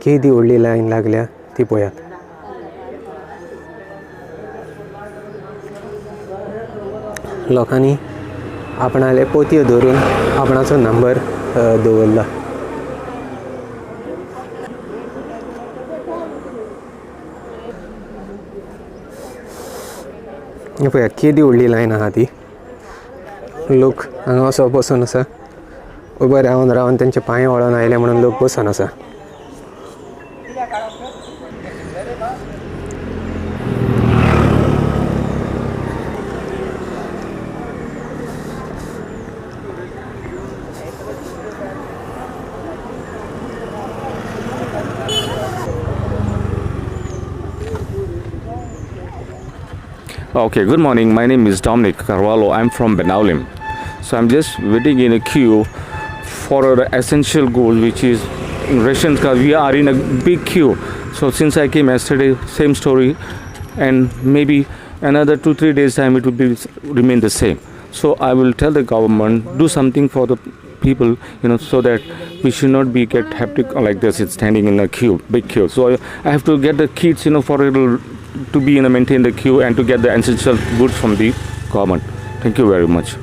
केदी व्हडली लायन लागल्या ती पळयात. लोकांनी आपणाले पोतयो धरून आपणाचो नंबर दवरला. पळया केदी व्हडली लायन आहा ती. लोक हांगा असो बसून आसा. उबे रावन रावन तेंचे पांय वळोन आयले म्हणून लोक बसून आसा. Okay, good morning. My name is Dominic Carvalho. I'm from Benaulim. So I'm just waiting in a queue for our essential goal, which is ration card. We are in a big queue. So since I came yesterday, same story, and maybe another 2-3 days time it will be remain the same. So I will tell the government, do something for the people, so that we should not be get hectic like this. It's standing in a queue, big queue. So I have to get the kids, for it to be maintain the queue and to get the essential goods from the government. Thank you very much.